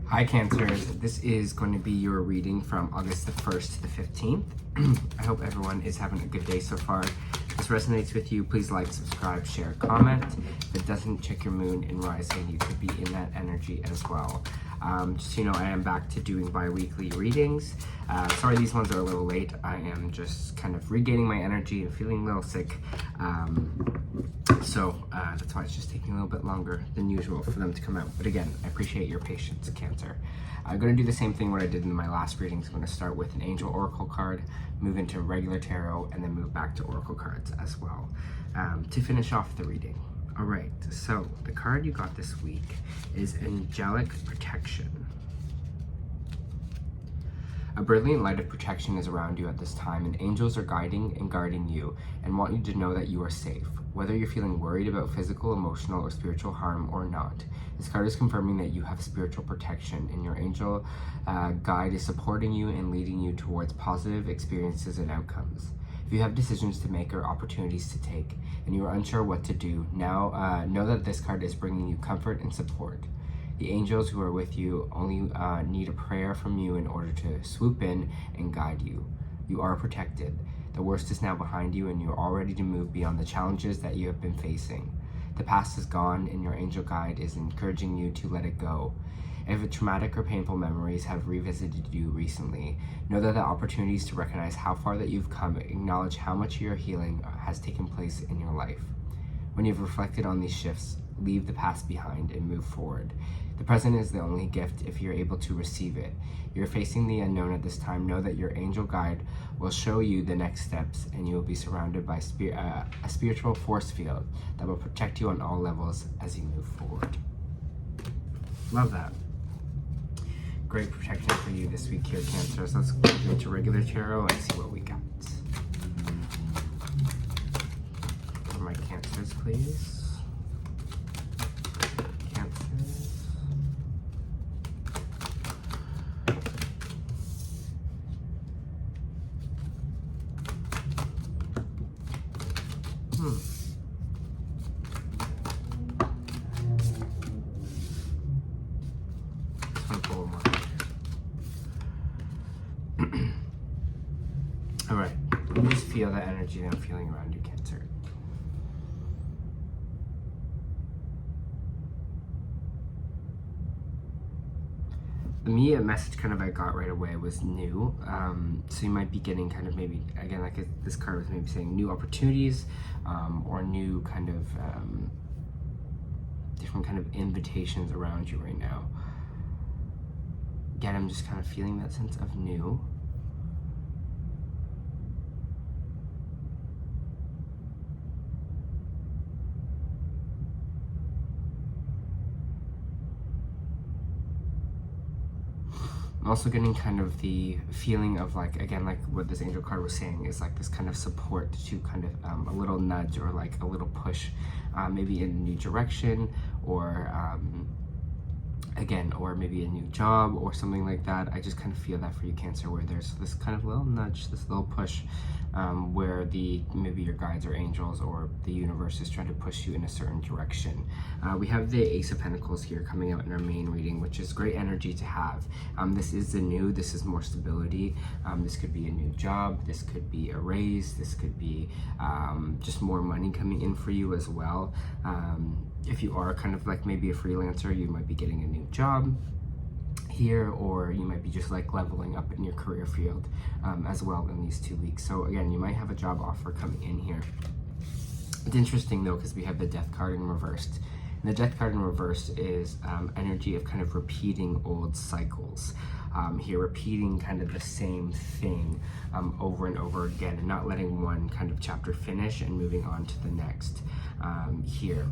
Hi Cancers, this is going to be your reading from August the 1st to the 15th. I hope everyone is having a good day so far. If this resonates with you, please like, subscribe, share, comment. If it doesn't, check your moon and rising. You could be in that energy as well. Just so you know, I am back to doing bi-weekly readings. Sorry these ones are a little late. I am just kind of regaining my energy and feeling a little sick. So that's why it's just taking a little bit longer than usual for them to come out. But again, I appreciate your patience, Cancer. I'm going to do the same thing what I did in my last readings. I'm going to start with an Angel Oracle card, move into regular tarot, and then move back to Oracle cards as well to finish off the reading. All right, so the card you got this week is Angelic Protection. A brilliant light of protection is around you at this time, and angels are guiding and guarding you and want you to know that you are safe. Whether you're feeling worried about physical, emotional, or spiritual harm or not, this card is confirming that you have spiritual protection, and your angel guide is supporting you and leading you towards positive experiences and outcomes. If you have decisions to make or opportunities to take, and you are unsure what to do, now know that this card is bringing you comfort and support. The angels who are with you only need a prayer from you in order to swoop in and guide you. You are protected. The worst is now behind you, and you are all ready to move beyond the challenges that you have been facing. The past is gone, and your angel guide is encouraging you to let it go. If traumatic or painful memories have revisited you recently, know that the opportunities to recognize how far that you've come, acknowledge how much your healing has taken place in your life. When you've reflected on these shifts, leave the past behind and move forward. The present is the only gift if you're able to receive it. You're facing the unknown at this time. Know that your angel guide will show you the next steps, and you will be surrounded by a spiritual force field that will protect you on all levels as you move forward. Love that. Great protection for you this week here, Cancer. So let's go into regular tarot and see what we got. For my Cancers, please. Cancers. All right, just feel that energy that I'm feeling around you, Cancer. The immediate message kind of I got right away was new. So you might be getting kind of maybe, again, like this card was maybe saying new opportunities or new kind of different kind of invitations around you right now. Again, I'm just kind of feeling that sense of new. I'm also getting kind of the feeling of like, again, like what this angel card was saying is like this kind of support to kind of a little nudge or like a little push, maybe in a new direction or again, or maybe a new job or something like that. I just kind of feel that for you, Cancer, where there's this kind of little nudge, this little push where maybe your guides or angels or the universe is trying to push you in a certain direction. We have the Ace of Pentacles here coming out in our main reading, which is great energy to have. This is the new, this is more stability. This could be a new job, this could be a raise, this could be just more money coming in for you as well. If you are kind of like maybe a freelancer, you might be getting a new job here, or you might be just like leveling up in your career field as well in these 2 weeks. So again, you might have a job offer coming in here. It's interesting though, because we have the Death card in reversed. And the Death card in reversed is energy of kind of repeating old cycles. Here, repeating kind of the same thing over and over again, and not letting one kind of chapter finish and moving on to the next. Here,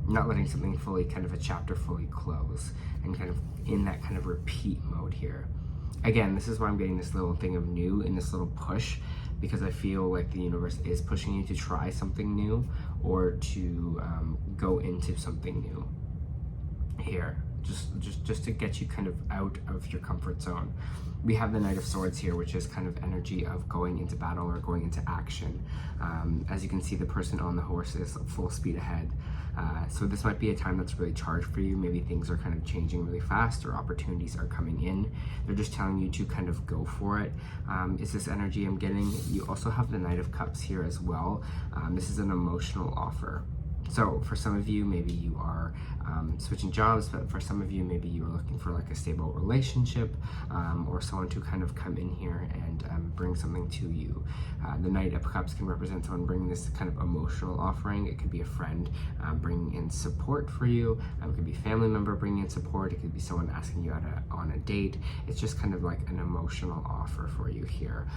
not letting something fully, kind of a chapter fully close, and kind of in that kind of repeat mode here. Again, this is why I'm getting this little thing of new and this little push, because I feel like the universe is pushing you to try something new or to go into something new here, just to get you kind of out of your comfort zone. We have the Knight of Swords here, which is kind of energy of going into battle or going into action. As you can see, the person on the horse is full speed ahead. So this might be a time that's really charged for you. Maybe things are kind of changing really fast, or opportunities are coming in. They're just telling you to kind of go for it. Is this energy I'm getting? You also have the Knight of Cups here as well. This is an emotional offer. So for some of you, maybe you are switching jobs, but for some of you, maybe you are looking for like a stable relationship, or someone to kind of come in here and bring something to you. The Knight of Cups can represent someone bringing this kind of emotional offering. It could be a friend bringing in support for you. It could be a family member bringing in support. It could be someone asking you out on a date. It's just kind of like an emotional offer for you here.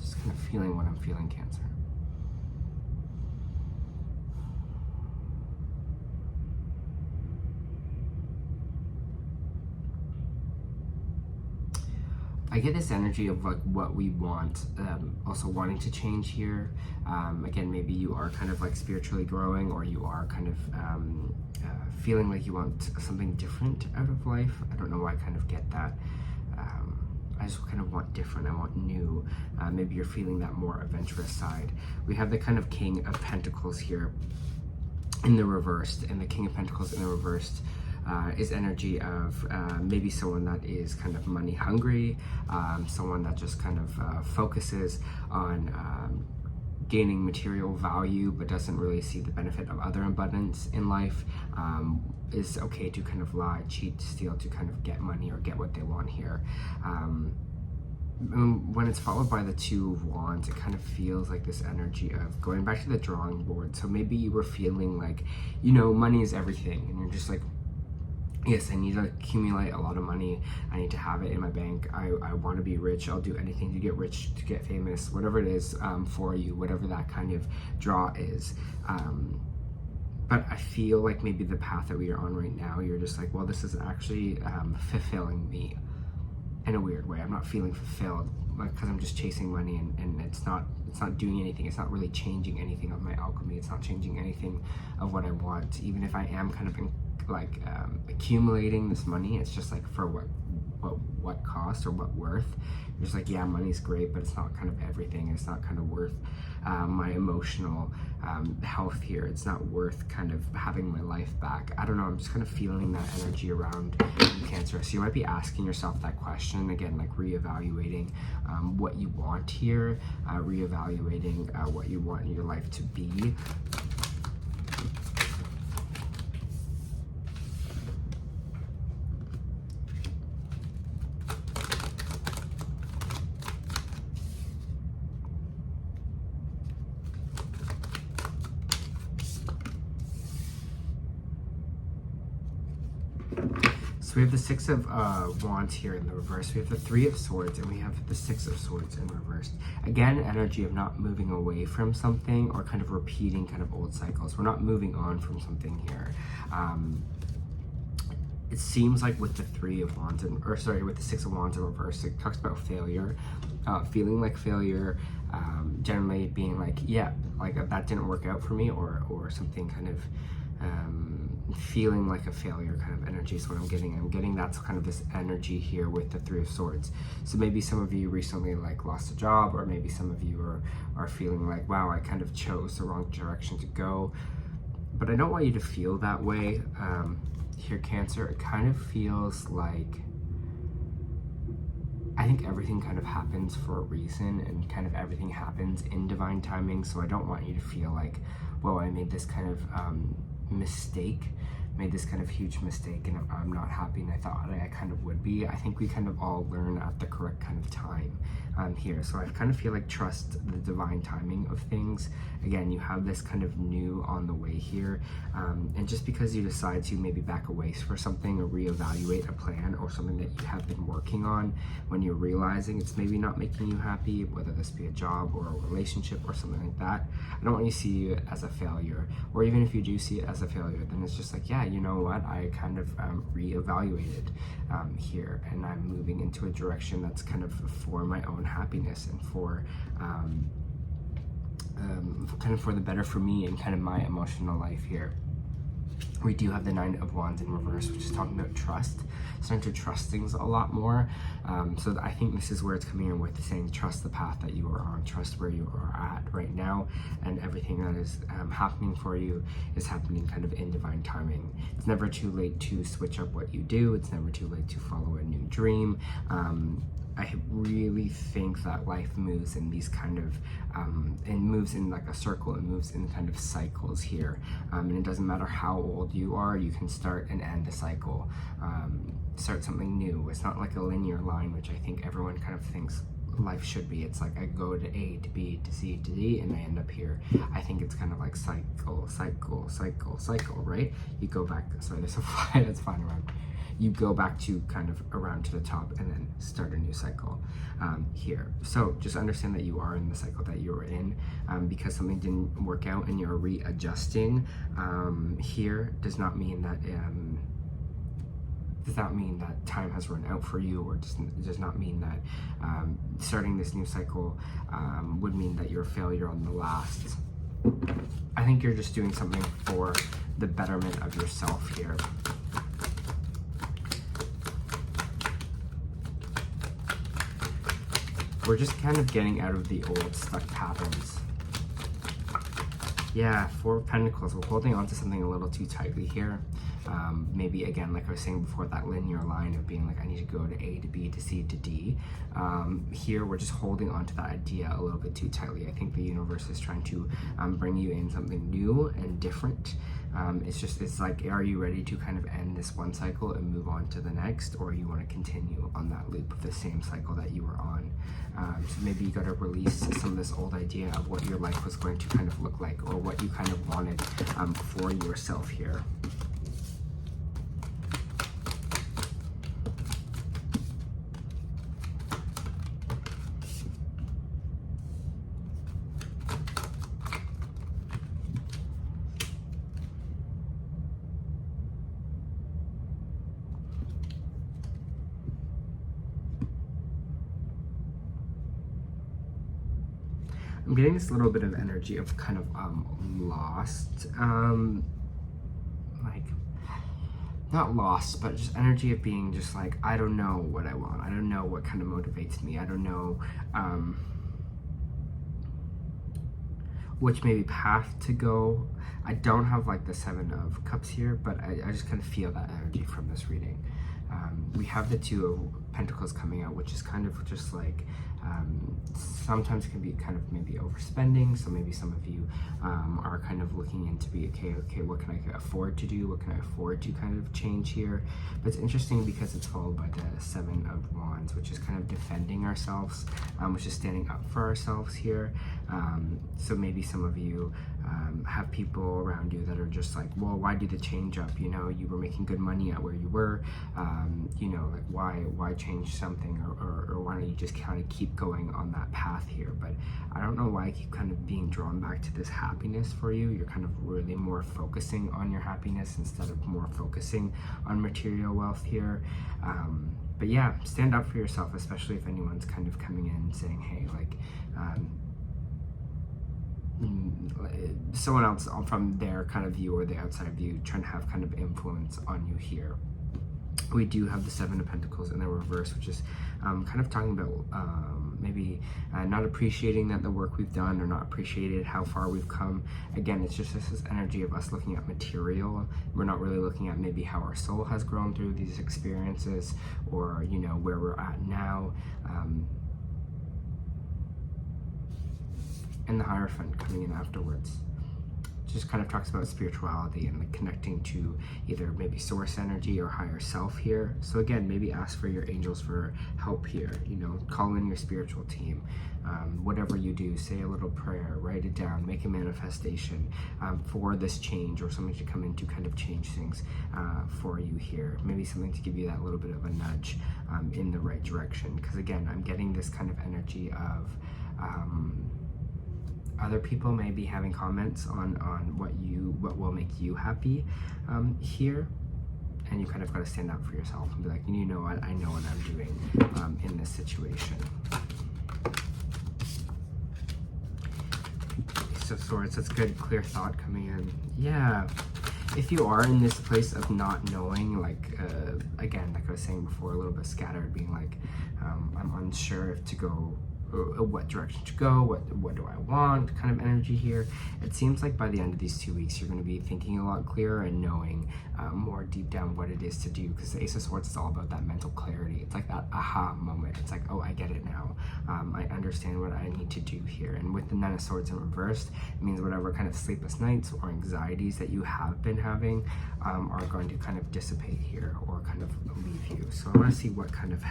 Just kind of feeling what I'm feeling, Cancer. I get this energy of like what we want, also wanting to change here. Again, maybe you are kind of like spiritually growing, or you are kind of feeling like you want something different out of life. I don't know why I kind of get that. I just kind of want different, I want new. Maybe you're feeling that more adventurous side. We have the kind of King of Pentacles here in the reversed, and the King of Pentacles in the reversed is energy of maybe someone that is kind of money hungry, someone that just kind of focuses on gaining material value but doesn't really see the benefit of other abundance in life. Is okay to kind of lie, cheat, steal to kind of get money or get what they want here. When it's followed by the Two of Wands, it kind of feels like this energy of going back to the drawing board. So maybe you were feeling like, you know, money is everything, and you're just like, yes, I need to accumulate a lot of money. I need to have it in my bank. I want to be rich. I'll do anything to get rich, to get famous, whatever it is for you, whatever that kind of draw is. But I feel like maybe the path that we are on right now, you're just like, well, this is actually fulfilling me in a weird way. I'm not feeling fulfilled because I'm just chasing money, and it's not doing anything. It's not really changing anything of my alchemy. It's not changing anything of what I want. Even if I am kind of accumulating this money, it's just like for what cost or what worth. You're just like, yeah, money's great, but it's not kind of everything. It's not kind of worth my emotional health here. It's not worth kind of having my life back. I don't know, I'm just kind of feeling that energy around Cancer. So you might be asking yourself that question again, like reevaluating what you want here, reevaluating what you want in your life to be. So we have the Six of Wands here in the reverse. We have the Three of Swords, and we have the Six of Swords in reverse. Again, energy of not moving away from something or kind of repeating kind of old cycles. We're not moving on from something here. It seems like with the Three of Wands, with the Six of Wands in reverse, it talks about failure, feeling like failure, generally being like, yeah, like that didn't work out for me, or something kind of feeling like a failure kind of energy is what I'm getting. I'm getting that's kind of this energy here with the Three of Swords. So maybe some of you recently like lost a job, or maybe some of you are feeling like, wow, I kind of chose the wrong direction to go. But I don't want you to feel that way here, Cancer. It kind of feels like, I think everything kind of happens for a reason, and kind of everything happens in divine timing. So I don't want you to feel like, well, I made this kind of made this kind of huge mistake, and I'm not happy, and I thought I kind of would be. I think we kind of all learn at the correct kind of time here. So I kind of feel like trust the divine timing of things. Again, you have this kind of new on the way here, and just because you decide to maybe back away for something or reevaluate a plan or something that you have been working on, when you're realizing it's maybe not making you happy, whether this be a job or a relationship or something like that, I don't want you to see it as a failure. Or even if you do see it as a failure, then it's just like, yeah, you know what, I kind of reevaluated here, and I'm moving into a direction that's kind of for my own happiness and for kind of for the better for me and kind of my emotional life here. We do have the 9 of Wands in reverse, which is talking about trust, starting to trust things a lot more. So I think this is where it's coming in with saying trust the path that you are on, trust where you are at right now, and everything that is happening for you is happening kind of in divine timing. It's never too late to switch up what you do. It's never too late to follow a new dream. I really think that life moves in these kind of, it moves in like a circle, it moves in kind of cycles here. And it doesn't matter how old you are, you can start and end a cycle, start something new. It's not like a linear line, which I think everyone kind of thinks life should be. It's like I go to A to B to C to D and I end up here. I think it's kind of like cycle, cycle, cycle, cycle, right? You go back, sorry, there's a fly that's flying around. You go back to kind of around to the top and then start a new cycle here. So just understand that you are in the cycle that you're in, because something didn't work out and you're readjusting here does not mean that time has run out for you, or does not mean that starting this new cycle would mean that you're a failure on the last. I think you're just doing something for the betterment of yourself here. We're just kind of getting out of the old stuck patterns. Yeah, 4 of Pentacles. We're holding on to something a little too tightly here. Maybe again, like I was saying before, that linear line of being like, I need to go to A to B to C to D. Here, we're just holding on to that idea a little bit too tightly. I think the universe is trying to bring you in something new and different. It's like, are you ready to kind of end this one cycle and move on to the next, or you want to continue on that loop of the same cycle that you were on? So maybe you got to release some of this old idea of what your life was going to kind of look like, or what you kind of wanted for yourself here. I'm getting this little bit of energy of kind of lost, like not lost, but just energy of being just like, I don't know what I want. I don't know what kind of motivates me. I don't know which maybe path to go. I don't have like the 7 of Cups here, but I just kind of feel that energy from this reading. We have the 2 of Pentacles coming out, which is kind of just like, sometimes can be kind of maybe overspending. So maybe some of you are kind of looking into be, okay, what can I afford to do? What can I afford to kind of change here? But it's interesting because it's followed by the 7 of Wands, which is kind of defending ourselves, which is standing up for ourselves here. So maybe some of you have people around you that are just like, well, why do the change up? You know, you were making good money at where you were, you know, like why change something, or why don't you just kind of keep going on that path here? But I don't know why I keep kind of being drawn back to this happiness for you. You're kind of really more focusing on your happiness instead of more focusing on material wealth here. But yeah, stand up for yourself, especially if anyone's kind of coming in and saying, hey, like, someone else from their kind of view or the outside view trying to have kind of influence on you here. We do have the 7 of Pentacles in the reverse, which is kind of talking about maybe not appreciating that the work we've done, or not appreciated how far we've come. Again, it's just this energy of us looking at material. We're not really looking at maybe how our soul has grown through these experiences, or, you know, where we're at now. And the Hierophant coming in afterwards just kind of talks about spirituality and like connecting to either maybe source energy or higher self here. So again, maybe ask for your angels for help here, you know, call in your spiritual team. Whatever you do, say a little prayer, write it down, make a manifestation for this change, or something to come in to kind of change things for you here. Maybe something to give you that little bit of a nudge in the right direction. Because again, I'm getting this kind of energy of other people may be having comments on what will make you happy here, and you kind of got to stand up for yourself and be like, you know what, I know what I'm doing in this situation. So Swords, that's good, clear thought coming in. Yeah, if you are in this place of not knowing, like, again, like I was saying before, a little bit scattered, being like, I'm unsure if to go, what direction to go, what do I want, kind of energy here. It seems like by the end of these 2 weeks, you're going to be thinking a lot clearer and knowing more deep down what it is to do, because the Ace of Swords is all about that mental clarity. It's like that aha moment. It's like, oh, I get it now. I understand what I need to do here. And with the Nine of Swords in reversed, it means whatever kind of sleepless nights or anxieties that you have been having are going to kind of dissipate here or kind of leave you. So I want to see what kind of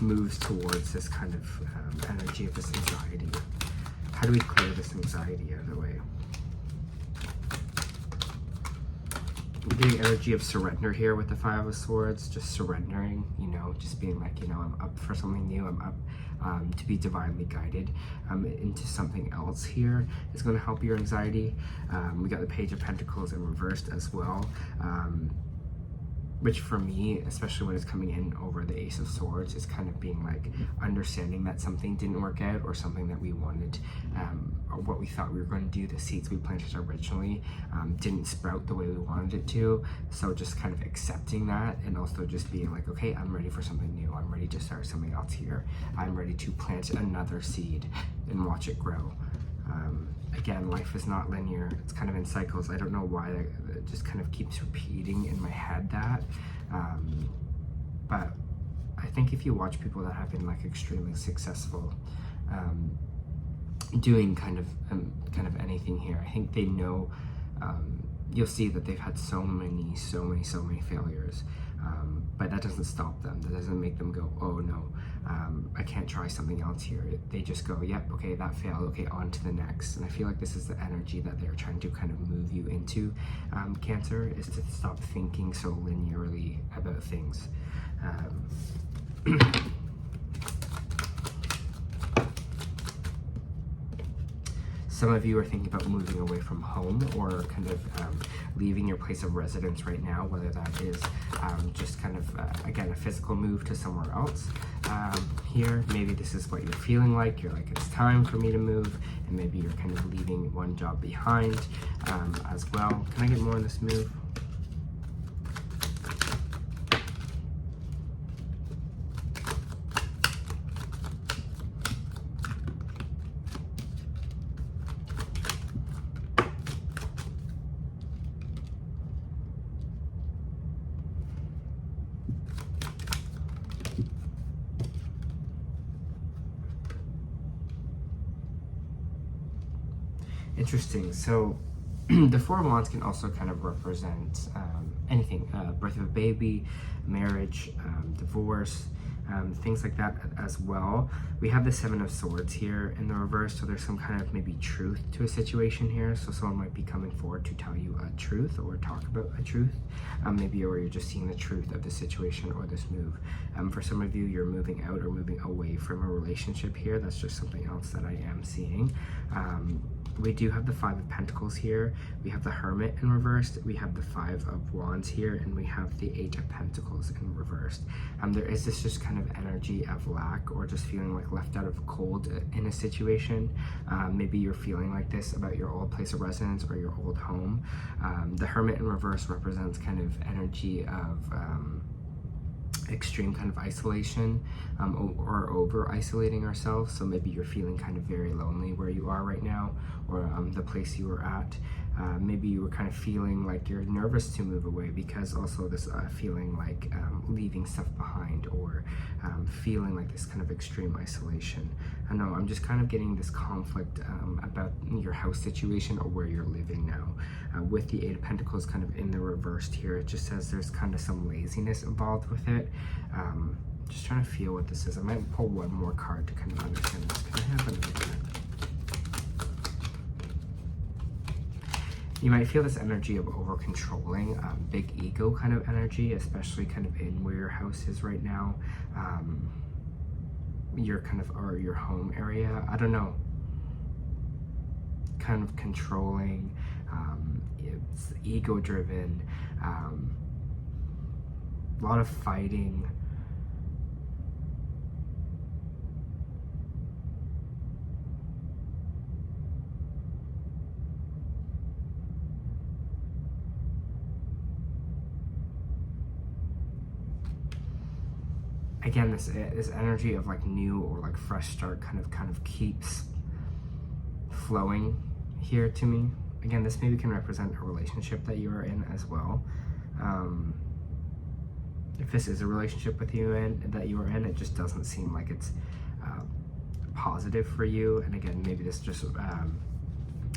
moves towards this kind of energy of this anxiety. How do we clear this anxiety out of the way? I'm getting energy of surrender here with the Five of Swords, just surrendering, you know, just being like, you know, I'm up for something new, I'm up to be divinely guided into something else here is going to help your anxiety. We got the Page of Pentacles in reversed as well, which for me, especially when it's coming in over the Ace of Swords, is kind of being like understanding that something didn't work out or something that we wanted, or what we thought we were going to do, the seeds we planted originally didn't sprout the way we wanted it to. So just kind of accepting that, and also just being like, okay, I'm ready for something new. I'm ready to start something else here. I'm ready to plant another seed and watch it grow. Again, life is not linear. It's kind of in cycles. I don't know why that just kind of keeps repeating in my head that. But I think if you watch people that have been like extremely successful doing kind of anything here, I think they know, you'll see that they've had so many failures. But that doesn't stop them. That doesn't make them go, oh no, I can't try something else here. They just go, yep, okay, that failed, okay, on to the next. And I feel like this is the energy that they're trying to kind of move you into, Cancer, is to stop thinking so linearly about things. Some of you are thinking about moving away from home or kind of leaving your place of residence right now, whether that is just kind of, again, a physical move to somewhere else. Here, maybe this is what you're feeling like. You're like, it's time for me to move, and maybe you're kind of leaving one job behind as well. Can I get more on this move? Interesting. So the Four of Wands can also kind of represent anything, birth of a baby, marriage, divorce, things like that as well. We have the Seven of Swords here in the reverse, so there's some kind of maybe truth to a situation here. So someone might be coming forward to tell you a truth or talk about a truth, maybe, or you're just seeing the truth of the situation or this move. For some of you, you're moving out or moving away from a relationship here. That's just something else that I am seeing. We do have the Five of Pentacles here. We have the Hermit in reversed. We have the Five of Wands here, and we have the Eight of Pentacles in reversed. There is this just kind of energy of lack or just feeling like left out of cold in a situation. Maybe you're feeling like this about your old place of residence or your old home. The Hermit in reverse represents kind of energy of extreme kind of isolation or over isolating ourselves. So maybe you're feeling kind of very lonely where you are right now, or the place you were at. Maybe you were kind of feeling like you're nervous to move away because also this feeling like leaving stuff behind, or feeling like this kind of extreme isolation. I know I'm just kind of getting this conflict about your house situation or where you're living now. With the Eight of Pentacles kind of in the reversed here, it just says there's kind of some laziness involved with it. Just trying to feel what this is. I might pull one more card to kind of understand this. Can I have another card? You might feel this energy of over-controlling, big ego kind of energy, especially kind of in where your house is right now. Your kind of, or your home area. I don't know. Kind of controlling, it's ego-driven, a lot of fighting. again, this energy of like new or like fresh start kind of keeps flowing here to me. Again, this maybe can represent a relationship that you are in as well. If this is a relationship with you that you are in, it just doesn't seem like it's positive for you. And again, maybe this just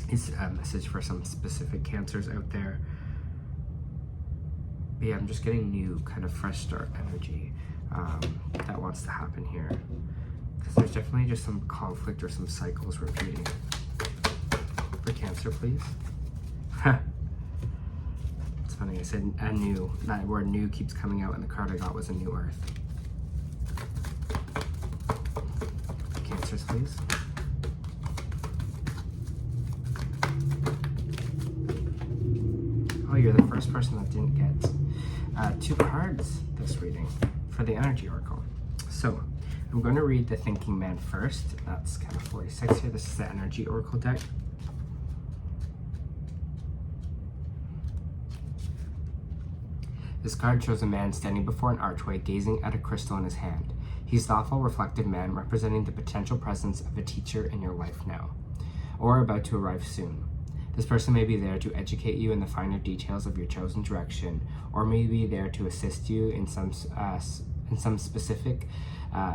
is a message for some specific Cancers out there. But yeah, I'm just getting new kind of fresh start energy that wants to happen here, because there's definitely just some conflict or some cycles repeating. For Cancer, please. It's funny, I said a new. That word new keeps coming out, and the card I got was a new earth. For Cancers, please. Oh, you're the first person that didn't get 2 cards this reading for the Energy Oracle. So I'm going to read the Thinking Man first. That's kind of 46 here. This is the Energy Oracle deck. This card shows a man standing before an archway, gazing at a crystal in his hand. He's a thoughtful, reflective man, representing the potential presence of a teacher in your life now, or about to arrive soon. This person may be there to educate you in the finer details of your chosen direction, or may be there to assist you in some specific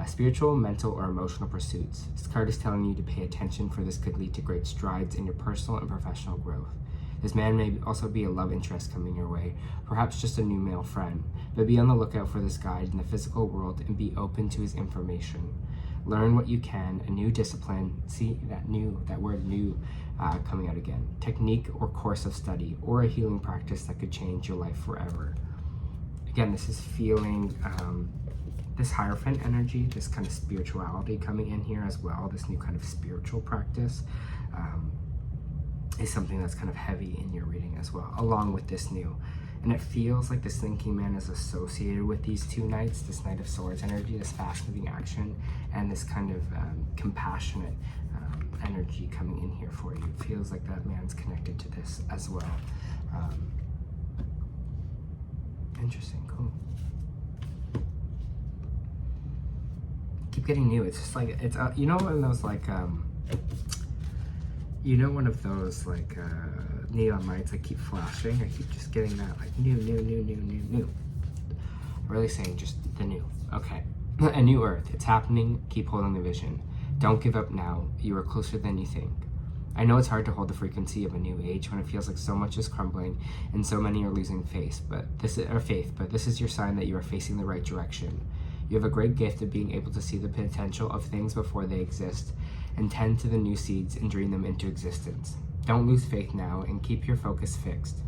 spiritual, mental, or emotional pursuits. This card is telling you to pay attention, for this could lead to great strides in your personal and professional growth. This man may also be a love interest coming your way, perhaps just a new male friend, but be on the lookout for this guide in the physical world and be open to his information. Learn what you can, a new discipline, see that word new coming out again, technique or course of study, or a healing practice that could change your life forever. Again, this is feeling this Hierophant energy, this kind of spirituality coming in here as well, this new kind of spiritual practice. Is something that's kind of heavy in your reading as well, along with this new. And it feels like this Thinking Man is associated with these 2 knights, this Knight of Swords energy, this fast-moving action, and this kind of compassionate energy coming in here for you. It feels like that man's connected to this as well. Interesting, cool. Keep getting new. It's just like, it's, you know, one of those like, you know, one of those like neon lights that keep flashing. I keep just getting that like new. I'm really saying just the new. Okay, a new earth. It's happening. Keep holding the vision. Don't give up now. You are closer than you think. I know it's hard to hold the frequency of a new age when it feels like so much is crumbling and so many are losing faith. But this is your sign that you are facing the right direction. You have a great gift of being able to see the potential of things before they exist, and tend to the new seeds and dream them into existence. Don't lose faith now and keep your focus fixed.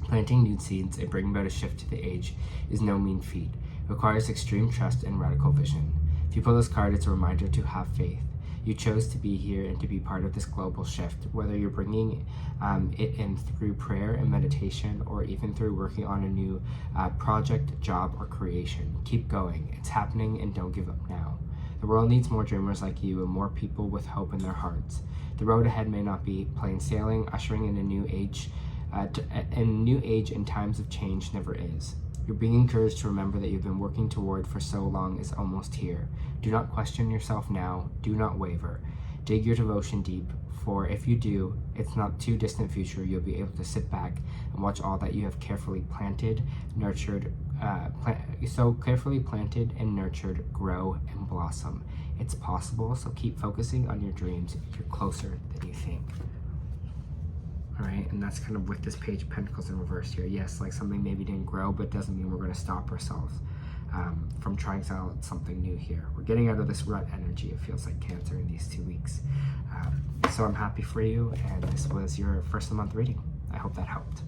Planting new seeds and bringing about a shift to the age is no mean feat. It requires extreme trust and radical vision. If you pull this card, it's a reminder to have faith. You chose to be here and to be part of this global shift, whether you're bringing it in through prayer and meditation, or even through working on a new project, job, or creation. Keep going. It's happening, and don't give up now. The world needs more dreamers like you and more people with hope in their hearts. The road ahead may not be plain sailing, ushering in a new age, in times of change never is. You're being encouraged to remember that you've been working toward for so long is almost here. Do not question yourself now. Do not waver. Dig your devotion deep, for if you do, it's not too distant future you'll be able to sit back and watch all that you have carefully planted, nurtured, grow and blossom. It's possible, so keep focusing on your dreams. You're closer than you think. All right, and that's kind of with this Page of Pentacles in reverse here. Yes, like something maybe didn't grow, but doesn't mean we're going to stop ourselves from trying something new here. We're getting out of this rut energy, it feels like, Cancer, in these 2 weeks. So I'm happy for you, and this was your first of the month reading. I hope that helped.